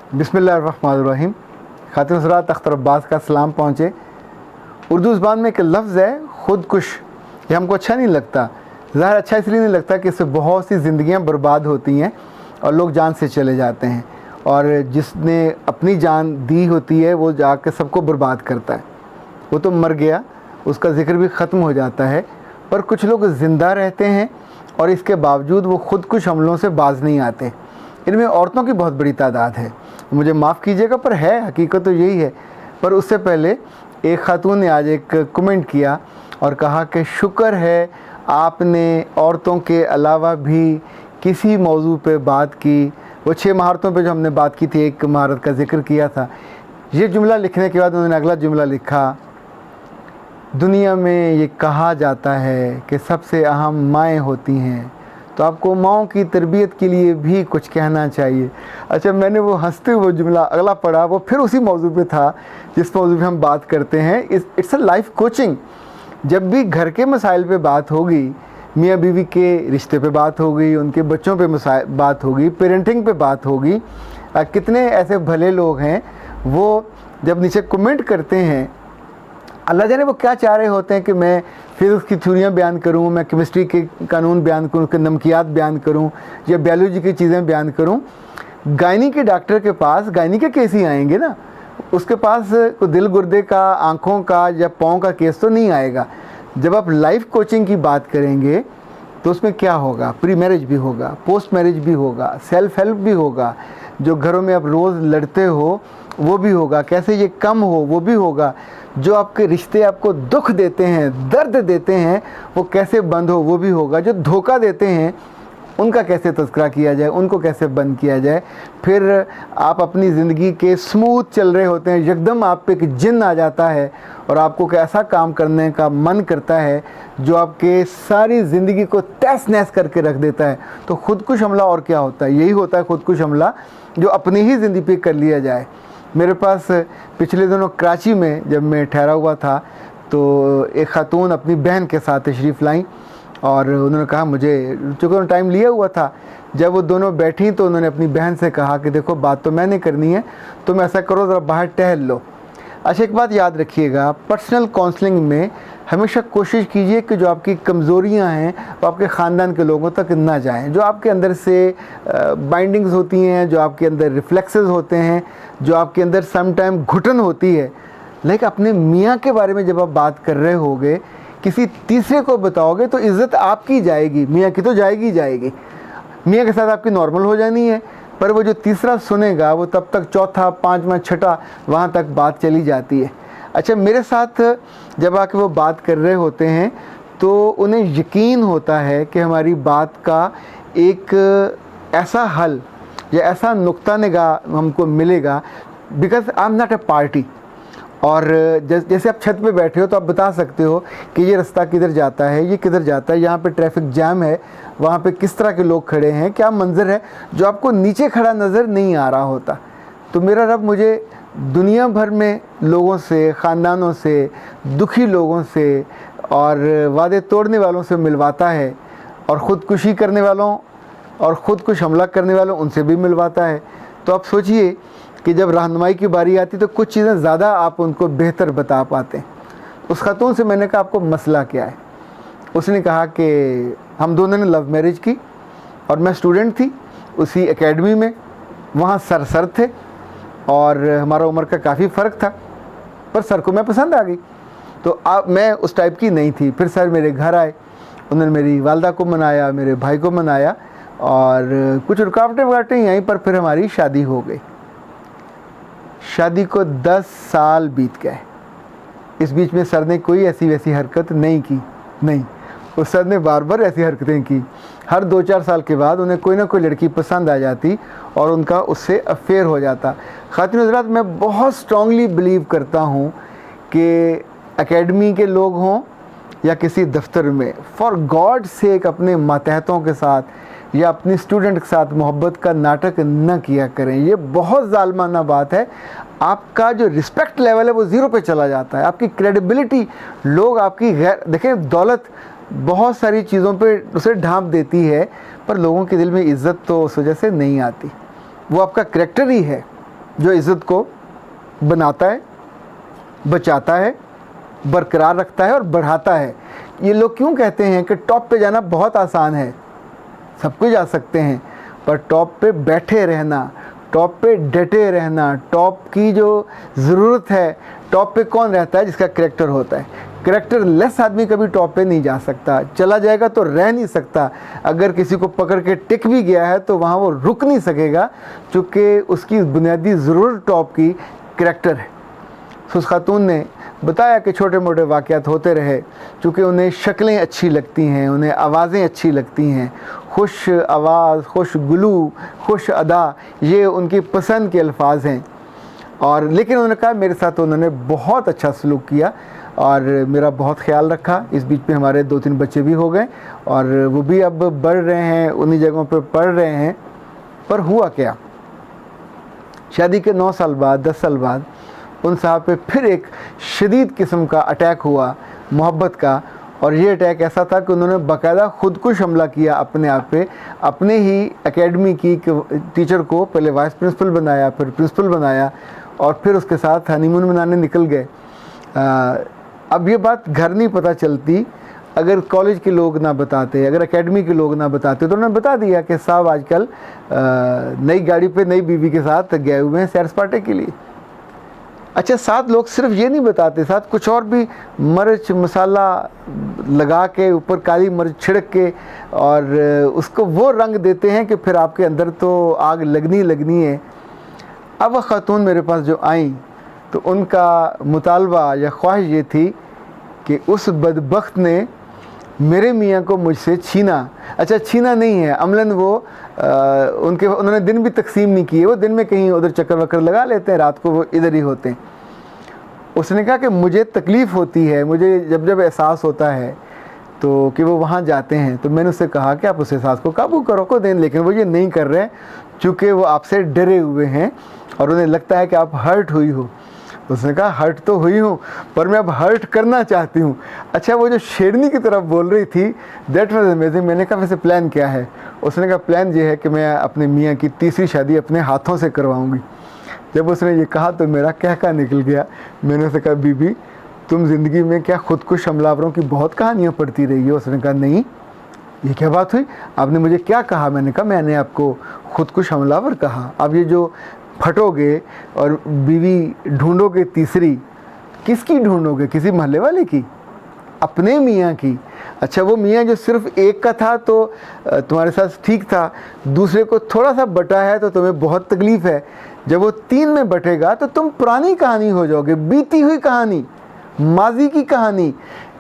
बिस्मिल्लाहिर्रहमानिर्रहीम। खातिन हज़रात, अख्तर अब्बास का सलाम पहुँचे। उर्दू ज़बान में एक लफ्ज़ है खुदकुश। ये हमको अच्छा नहीं लगता। ज़ाहिर अच्छा इसलिए नहीं लगता कि इससे बहुत सी ज़िंदगियाँ बर्बाद होती हैं और लोग जान से चले जाते हैं, और जिसने अपनी जान दी होती है वो जाकर सबको बर्बाद करता है। वो तो मर गया, उसका ज़िक्र भी ख़त्म हो जाता है, पर कुछ लोग ज़िंदा रहते हैं और इसके बावजूद वो खुदकुश हमलों से बाज नहीं आते। इनमें औरतों की बहुत बड़ी तादाद है, मुझे माफ़ कीजिएगा पर है, हकीकत तो यही है। पर उससे पहले एक खातून ने आज एक कमेंट किया और कहा कि शुक्र है आपने औरतों के अलावा भी किसी मौजू पे बात की। वो 6 महारतों पे जो हमने बात की थी, एक महारत का जिक्र किया था। ये जुमला लिखने के बाद उन्होंने अगला जुमला लिखा, दुनिया में ये कहा जाता है कि सबसे अहम माएँ होती हैं, तो आपको माँओं की तरबियत के लिए भी कुछ कहना चाहिए। अच्छा, मैंने वो हंसते हुए जुमला अगला पढ़ा, वो फिर उसी मौजू पे था जिस मौजू पे हम बात करते हैं। It's a life coaching. जब भी घर के मसाइल पे बात होगी, मियाँ बीवी के रिश्ते पे बात होगी, उनके बच्चों पे बात होगी, पेरेंटिंग पे बात होगी, कितने ऐसे भले लोग हैं वो जब नीचे कमेंट करते हैं, अल्लाह जाने वो क्या चाह रहे होते हैं कि मैं फिज़िक्स की थ्योरियाँ बयान करूँ, मैं केमिस्ट्री के कानून बयान करूँ, उसके नमकियात बयान करूँ, या बायोलॉजी की चीज़ें बयान करूँ। गायनी के डॉक्टर के पास गायनी के केस ही आएंगे ना, उसके पास कोई दिल गुर्दे का, आँखों का या पाँव का केस तो नहीं आएगा। जब आप लाइफ कोचिंग की बात करेंगे तो उसमें क्या होगा, प्री मैरिज भी होगा, पोस्ट मैरिज भी होगा, सेल्फ हेल्प भी होगा, जो घरों में आप रोज़ लड़ते हो वो भी होगा, कैसे ये कम हो वो भी होगा, जो आपके रिश्ते आपको दुख देते हैं, दर्द देते हैं, वो कैसे बंद हो वो भी होगा, जो धोखा देते हैं उनका कैसे तज़किरा किया जाए, उनको कैसे बंद किया जाए। फिर आप अपनी ज़िंदगी के स्मूथ चल रहे होते हैं, यकदम आप पे एक जिन्न आ जाता है और आपको ऐसा काम करने का मन करता है जो आपके सारी ज़िंदगी को तहस नहस करके रख देता है। तो खुदकुश हमला और क्या होता है? यही होता है खुदकुश हमला, जो अपनी ही ज़िंदगी पे कर लिया जाए। मेरे पास पिछले दिनों कराची में जब मैं ठहरा हुआ था तो एक ख़ातून अपनी बहन के साथ तशरीफ़ लाई और उन्होंने कहा, मुझे चूँकि उन्होंने टाइम लिया हुआ था, जब वो दोनों बैठी तो उन्होंने अपनी बहन से कहा कि देखो बात तो मैंने करनी है, तुम ऐसा करो ज़रा बाहर टहल लो। अच्छा, एक बात याद रखिएगा, पर्सनल काउंसलिंग में हमेशा कोशिश कीजिए कि जो आपकी कमज़ोरियां हैं वो आपके ख़ानदान के लोगों तक ना जाएं। जो आपके अंदर से बाइंडिंग्स होती हैं, जो आपके अंदर रिफ्लेक्सेस होते हैं, जो आपके अंदर सम टाइम घुटन होती है, लेकिन अपने मियाँ के बारे में जब आप बात कर रहे होगे, किसी तीसरे को बताओगे तो इज़्ज़त आपकी जाएगी, मियाँ की तो जाएगी ही जाएगी। मियाँ के साथ आपकी नॉर्मल हो जानी है, पर वो जो तीसरा सुनेगा वो तब तक चौथा, पाँचवा, छठा वहाँ तक बात चली जाती है। अच्छा, मेरे साथ जब आके वो बात कर रहे होते हैं तो उन्हें यकीन होता है कि हमारी बात का एक ऐसा हल या ऐसा नुक्ता निगाह हमको मिलेगा, because I am not a party. और जैसे आप छत पे बैठे हो तो आप बता सकते हो कि ये रास्ता किधर जाता है, ये किधर जाता है, यहाँ पे ट्रैफिक जैम है, वहाँ पे किस तरह के लोग खड़े हैं, क्या मंजर है, जो आपको नीचे खड़ा नज़र नहीं आ रहा होता। तो मेरा रब मुझे दुनिया भर में लोगों से, ख़ानदानों से, दुखी लोगों से और वादे तोड़ने वालों से मिलवाता है, और ख़ुदकुशी करने वालों और ख़ुदकुश हमला करने वालों उनसे भी मिलवाता है। तो आप सोचिए कि जब रहनुमाई की बारी आती तो कुछ चीज़ें ज़्यादा आप उनको बेहतर बता पाते हैं। उस खातून से मैंने कहा, आपको मसला क्या है? उसने कहा कि हम दोनों ने लव मैरिज की और मैं स्टूडेंट थी उसी एकेडमी में, वहाँ सर थे और हमारा उम्र का काफ़ी फ़र्क था, पर सर को मैं पसंद आ गई। तो मैं उस टाइप की नहीं थी। फिर सर मेरे घर आए, उन्होंने मेरी वालदा को मनाया, मेरे भाई को मनाया, और कुछ रुकावटें वकावटें ही आई, पर फिर हमारी शादी हो गई। शादी को 10 साल बीत गए। इस बीच में सर ने कोई ऐसी वैसी हरकत नहीं की, नहीं, उस सर ने बार बार ऐसी हरकतें की। हर 2-4 साल के बाद उन्हें कोई ना कोई लड़की पसंद आ जाती और उनका उससे अफेयर हो जाता। ख़ातिन हज़रात, मैं बहुत स्ट्रांगली बिलीव करता हूँ कि एकेडमी के लोग हों या किसी दफ्तर में, फॉर गॉड सेक अपने मातहतों के साथ या अपनी स्टूडेंट के साथ मोहब्बत का नाटक न किया करें। ये बहुत ज़ालमाना बात है। आपका जो रिस्पेक्ट लेवल है वो ज़ीरो पे चला जाता है, आपकी क्रेडिबिलिटी, लोग आपकी देखें, दौलत बहुत सारी चीज़ों पे उसे ढांप देती है, पर लोगों के दिल में इज़्ज़त तो उस वजह से नहीं आती। वो आपका करैक्टर ही है। जो इज़्ज़त को बनाता है, बचाता है, बरकरार रखता है और बढ़ाता है। ये लोग क्यों कहते हैं कि टॉप पे जाना बहुत आसान है, सब कुछ जा सकते हैं, पर टॉप पे बैठे रहना, टॉप पे डटे रहना, टॉप की जो ज़रूरत है, टॉप पे कौन रहता है? जिसका करैक्टर होता है। करैक्टर लेस आदमी कभी टॉप पे नहीं जा सकता, चला जाएगा तो रह नहीं सकता। अगर किसी को पकड़ के टिक भी गया है तो वहाँ वो रुक नहीं सकेगा, क्योंकि उसकी बुनियादी ज़रूरत टॉप की करैक्टर है। उस खातून ने बताया कि छोटे मोटे वाक़यात होते रहे, चूँकि उन्हें शक्लें अच्छी लगती हैं, उन्हें आवाज़ें अच्छी लगती हैं, खुश आवाज़, खुश गुलू, खुश अदा, ये उनकी पसंद के अल्फाज हैं। और लेकिन उन्होंने कहा मेरे साथ उन्होंने बहुत अच्छा सलूक किया और मेरा बहुत ख्याल रखा। इस बीच में हमारे 2-3 बच्चे भी हो गए और वो भी अब बढ़ रहे हैं, उन्हीं जगहों पर पढ़ रहे हैं। पर हुआ क्या, शादी के 9 साल बाद, 10 साल बाद उन साहब पे फिर एक शदीद किस्म का अटैक हुआ मोहब्बत का। और ये अटैक ऐसा था कि उन्होंने बाकायदा खुदकुश हमला किया अपने आप पे। अपने ही एकेडमी की टीचर को पहले वाइस प्रिंसिपल बनाया, फिर प्रिंसिपल बनाया और फिर उसके साथ हनीमून मनाने निकल गए। अब ये बात घर नहीं पता चलती, अगर कॉलेज के लोग ना बताते, अगर एकेडमी के लोग ना बताते, तो उन्होंने बता दिया कि साहब आजकल नई गाड़ी पे नई बीवी के साथ गए हुए हैं सैर सपाटे के लिए। अच्छा, साथ लोग सिर्फ ये नहीं बताते, साथ कुछ और भी मिर्च मसाला लगा के, ऊपर काली मिर्च छिड़क के और उसको वो रंग देते हैं कि फिर आपके अंदर तो आग लगनी है। अब वह खातून मेरे पास जो आई तो उनका मुतालबा या ख्वाहिश ये थी कि उस बदबख्त ने मेरे मियाँ को मुझसे छीना। अच्छा, छीना नहीं है, अमलन वो उन्होंने दिन भी तकसीम नहीं किए, वो दिन में कहीं उधर चक्कर वक्कर लगा लेते हैं, रात को वो इधर ही होते हैं। उसने कहा कि मुझे तकलीफ़ होती है, मुझे जब जब एहसास होता है तो कि वो वहाँ जाते हैं, तो मैंने उससे कहा कि आप उस एहसास को काबू करो को दें, लेकिन वो ये नहीं कर रहे चूँकि वो आपसे डरे हुए हैं और उन्हें लगता है कि आप हर्ट हुई हो। उसने कहा हर्ट तो हुई हूँ, पर मैं अब हर्ट करना चाहती हूँ। अच्छा, वो जो शेरनी की तरफ बोल रही थी, दैट वाज अमेजिंग। मैंने कहा वैसे प्लान क्या है? उसने कहा प्लान ये है कि मैं अपने मियाँ की तीसरी शादी अपने हाथों से करवाऊँगी। जब उसने ये कहा तो मेरा कहका निकल गया। मैंने उससे कहा बीबी, तुम ज़िंदगी में क्या खुदकुश हमलावरों की बहुत कहानियाँ पढ़ती रही हो? उसने कहा नहीं, ये क्या बात हुई, आपने मुझे क्या कहा? मैंने कहा मैंने आपको खुदकुश हमलावर कहा। अब ये जो फटोगे और बीवी ढूंढोगे तीसरी, किसकी ढूंढोगे? किसी महल्ले वाले की? अपने मियाँ की। अच्छा, वो मियाँ जो सिर्फ एक का था तो तुम्हारे साथ ठीक था, दूसरे को थोड़ा सा बटा है तो तुम्हें बहुत तकलीफ़ है। जब वो 3 में बटेगा तो तुम पुरानी कहानी हो जाओगे, बीती हुई कहानी, माजी की कहानी।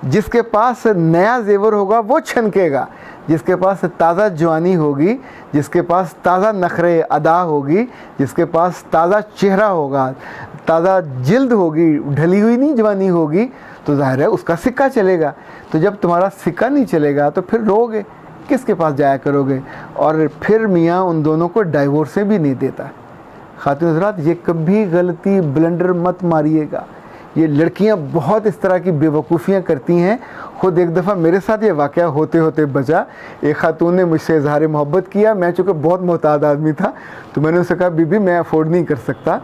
जिसके पास नया जेवर होगा वो छनकेगा, जिसके पास ताज़ा जवानी होगी, जिसके पास ताज़ा नखरे अदा होगी, जिसके पास ताज़ा चेहरा होगा, ताज़ा जिल्द होगी, ढली हुई नहीं जवानी होगी, तो जाहिर है उसका सिक्का चलेगा। तो जब तुम्हारा सिक्का नहीं चलेगा तो फिर रोगे, किसके पास जाया करोगे? और फिर मियाँ उन दोनों को डाइवोर्स भी नहीं देता। खातून हज़रात, ये कभी गलती ब्लंडर मत मारिएगा। ये लड़कियां बहुत इस तरह की बेवकूफ़ियाँ करती हैं। ख़ुद एक दफ़ा मेरे साथ ये वाक़या होते होते बचा। एक खातून ने मुझसे इज़हार मोहब्बत किया, मैं चूँकि बहुत मोहताज आदमी था तो मैंने उससे कहा बीबी मैं अफोर्ड नहीं कर सकता,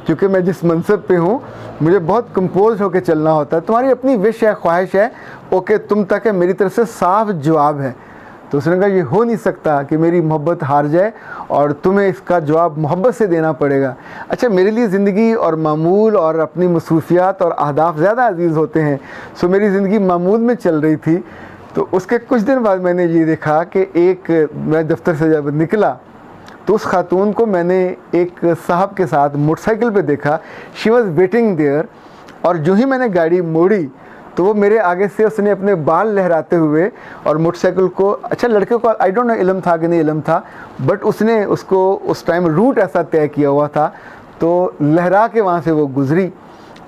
क्योंकि मैं जिस मनसब पे हूँ मुझे बहुत कंपोज होकर चलना होता है। तुम्हारी अपनी विश है, ख्वाहिश है, ओके तुम तक है, मेरी तरफ से साफ जवाब है। तो उसने कहा ये हो नहीं सकता कि मेरी मोहब्बत हार जाए और तुम्हें इसका जवाब मोहब्बत से देना पड़ेगा। अच्छा, मेरे लिए ज़िंदगी और मामूल और अपनी मसरूफियात और अहदाफ ज़्यादा अजीज़ होते हैं। सो मेरी ज़िंदगी मामूल में चल रही थी। तो उसके कुछ दिन बाद मैंने ये देखा कि मैं दफ्तर से जब निकला तो उस खातून को मैंने एक साहब के साथ मोटरसाइकिल पे देखा। शी वॉज़ वेटिंग देयर, और जो ही मैंने गाड़ी मोड़ी तो वो मेरे आगे से उसने अपने बाल लहराते हुए और मोटरसाइकिल को, अच्छा लड़के को आई डोंट नो इल्म था कि नहीं इल्म था, बट उसने उसको उस टाइम रूट ऐसा तय किया हुआ था, तो लहरा के वहाँ से वो गुजरी।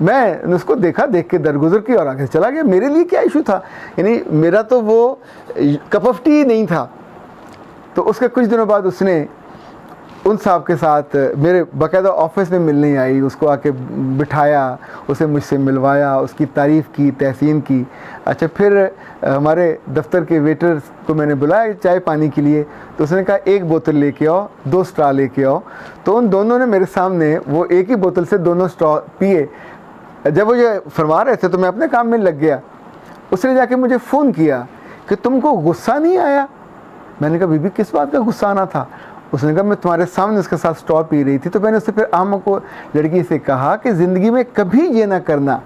मैं उसको देखा, देख के दरगुजर की और आगे चला गया। मेरे लिए क्या इशू था, यानी मेरा तो वो कप ऑफ टी नहीं था। तो उसके कुछ दिनों बाद उसने उन साहब के साथ मेरे बाकायदा ऑफिस में मिलने आई, उसको आके बिठाया, उसे मुझसे मिलवाया, उसकी तारीफ़ की, तहसीन की। अच्छा, फिर हमारे दफ्तर के वेटर्स को मैंने बुलाया चाय पानी के लिए, तो उसने कहा 1 बोतल लेके आओ, 2 स्ट्रॉ लेके आओ। तो उन दोनों ने मेरे सामने वो एक ही बोतल से दोनों स्ट्रॉ पिए। जब वो ये फरमा रहे थे तो मैं अपने काम में लग गया। उसने जाके मुझे फ़ोन किया कि तुमको गुस्सा नहीं आया? मैंने कहा बीबी किस बात का गुस्सा आना था? उसने कहा मैं तुम्हारे सामने उसके साथ स्ट्रॉ पी रही थी। तो मैंने उससे फिर आम को लड़की से कहा कि ज़िंदगी में कभी ये ना करना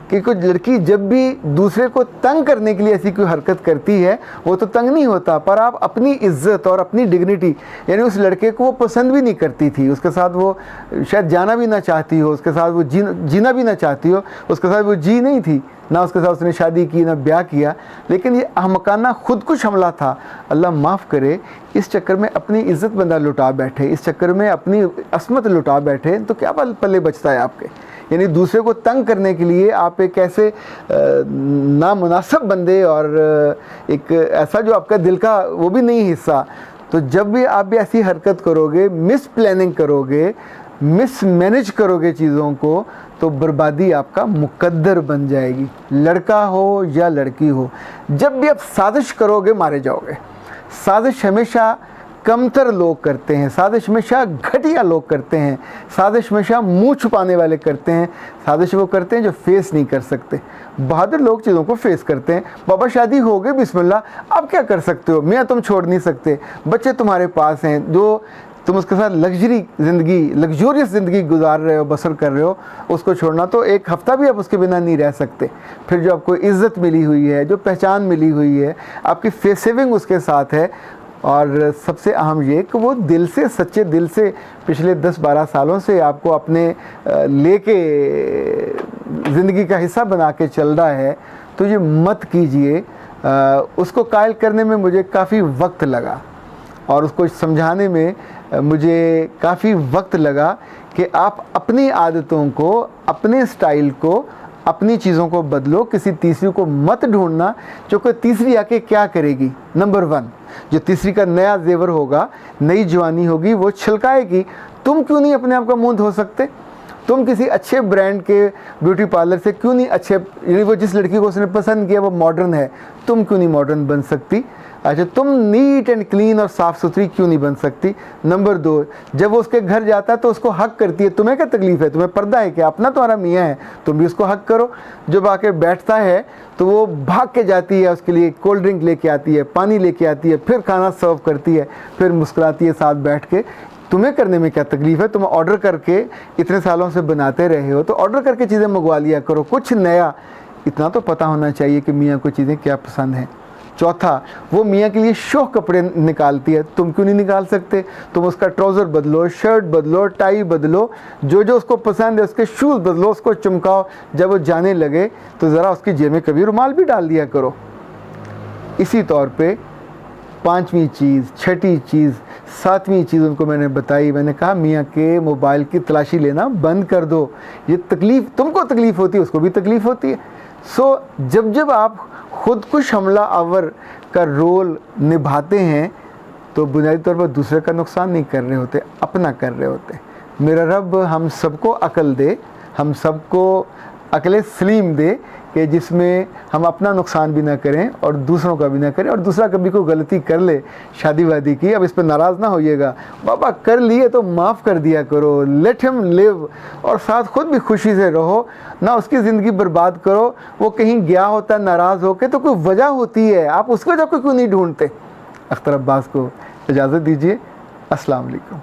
कि कोई लड़की जब भी दूसरे को तंग करने के लिए ऐसी कोई हरकत करती है, वो तो तंग नहीं होता, पर आप अपनी इज्जत और अपनी डिग्निटी, यानी उस लड़के को वो पसंद भी नहीं करती थी, उसके साथ वो शायद जाना भी ना चाहती हो, उसके साथ वो जीना भी ना चाहती हो, उसके साथ वो जी नहीं थी, ना उसके साथ उसने शादी की ना ब्याह किया, लेकिन ये अहमकाना खुदकुश हमला था। अल्लाह माफ़ करे, इस चक्कर में अपनी इज़्ज़त बंदा लुटा बैठे, इस चक्कर में अपनी असमत लुटा बैठे, तो क्या पल्ले बचता है आपके? यानी दूसरे को तंग करने के लिए आप एक ऐसे नामुनासिब बंदे और एक ऐसा जो आपका दिल का वो भी नहीं हिस्सा, तो जब भी आप भी ऐसी हरकत करोगे, मिस प्लानिंग करोगे, मिस मैनेज करोगे चीज़ों को, तो बर्बादी आपका मुकद्दर बन जाएगी। लड़का हो या लड़की हो, जब भी आप साजिश करोगे मारे जाओगे। साजिश हमेशा कमतर लोग करते हैं, साजिश हमेशा घटिया लोग करते हैं, साजिश हमेशा मुंह छुपाने वाले करते हैं, साजिश वो करते हैं जो फेस नहीं कर सकते। बहादुर लोग चीज़ों को फेस करते हैं। बाबा शादी हो गई, बिस्मिल्लाह, अब क्या कर सकते हो? मियाँ तुम छोड़ नहीं सकते, बच्चे तुम्हारे पास हैं, जो तुम उसके साथ लग्जूरियस ज़िंदगी गुजार रहे हो, बसर कर रहे हो, उसको छोड़ना तो एक हफ़्ता भी आप उसके बिना नहीं रह सकते। फिर जो आपको इज़्ज़त मिली हुई है, जो पहचान मिली हुई है, आपकी फेस सेविंग उसके साथ है, और सबसे अहम ये कि वो दिल से, सच्चे दिल से पिछले 10-12 सालों से आपको अपने लेके ज़िंदगी का हिस्सा बना के चल रहा है, तो ये मत कीजिए। उसको कायल करने में मुझे काफ़ी वक्त लगा और उसको समझाने में मुझे काफ़ी वक्त लगा कि आप अपनी आदतों को, अपने स्टाइल को, अपनी चीज़ों को बदलो, किसी तीसरी को मत ढूंढना जो कोई तीसरी आके क्या करेगी। नंबर 1, जो तीसरी का नया जेवर होगा, नई जवानी होगी, वो छलकाएगी। तुम क्यों नहीं अपने आप का मुंह धो सकते? तुम किसी अच्छे ब्रांड के ब्यूटी पार्लर से क्यों नहीं अच्छे, यानी वो जिस लड़की को उसने पसंद किया वो मॉडर्न है, तुम क्यों नहीं मॉडर्न बन सकती? अच्छा, तुम नीट एंड क्लीन और साफ़ सुथरी क्यों नहीं बन सकती? नंबर 2, जब वो उसके घर जाता है तो उसको हक करती है, तुम्हें क्या तकलीफ़ है? तुम्हें पर्दा है क्या? अपना तुम्हारा मियाँ है, तुम भी उसको हक करो। जब आके बैठता है तो वो भाग के जाती है, उसके लिए कोल्ड ड्रिंक लेके आती है, पानी लेके आती है, फिर खाना सर्व करती है, फिर मुस्कुराती है साथ बैठ के। तुम्हें करने में क्या तकलीफ़ है? तुम ऑर्डर करके इतने सालों से बनाते रहे हो, तो ऑर्डर करके चीज़ें मंगवा लिया करो, कुछ नया। इतना तो पता होना चाहिए कि मियाँ को चीज़ें क्या पसंद हैं। चौथा, वो मियाँ के लिए शौक कपड़े निकालती है, तुम क्यों नहीं निकाल सकते? तुम उसका ट्राउज़र बदलो, शर्ट बदलो, टाई बदलो, जो जो उसको पसंद है उसके शूज़ बदलो, उसको चमकाओ। जब वो जाने लगे तो ज़रा उसकी जेब में कभी रुमाल भी डाल दिया करो। इसी तौर पे 5वीं चीज़, 6ठी चीज़, 7वीं चीज़ उनको मैंने बताई। मैंने कहा मियाँ के मोबाइल की तलाशी लेना बंद कर दो। ये तकलीफ़, तुमको तकलीफ़ होती है, उसको भी तकलीफ़ होती है। जब जब आप खुदकुश हमला आवर का रोल निभाते हैं तो बुनियादी तौर पर दूसरे का नुकसान नहीं कर रहे होते, अपना कर रहे होते। मेरा रब हम सबको अक्ल दे, हम सबको अक्ल सलीम दे कि जिसमें हम अपना नुकसान भी ना करें और दूसरों का भी ना करें। और दूसरा कभी कोई गलती कर ले शादी वादी की, अब इस पर नाराज़ ना होइएगा, बाबा कर लिए तो माफ़ कर दिया करो, लेट हिम लिव, और साथ खुद भी खुशी से रहो, ना उसकी ज़िंदगी बर्बाद करो। वो कहीं गया होता नाराज़ होकर तो कोई वजह होती है, आप उसकी वजह को क्यों नहीं ढूंढते? अख्तर अब्बास को इजाज़त दीजिए। अस्सलाम वालेकुम।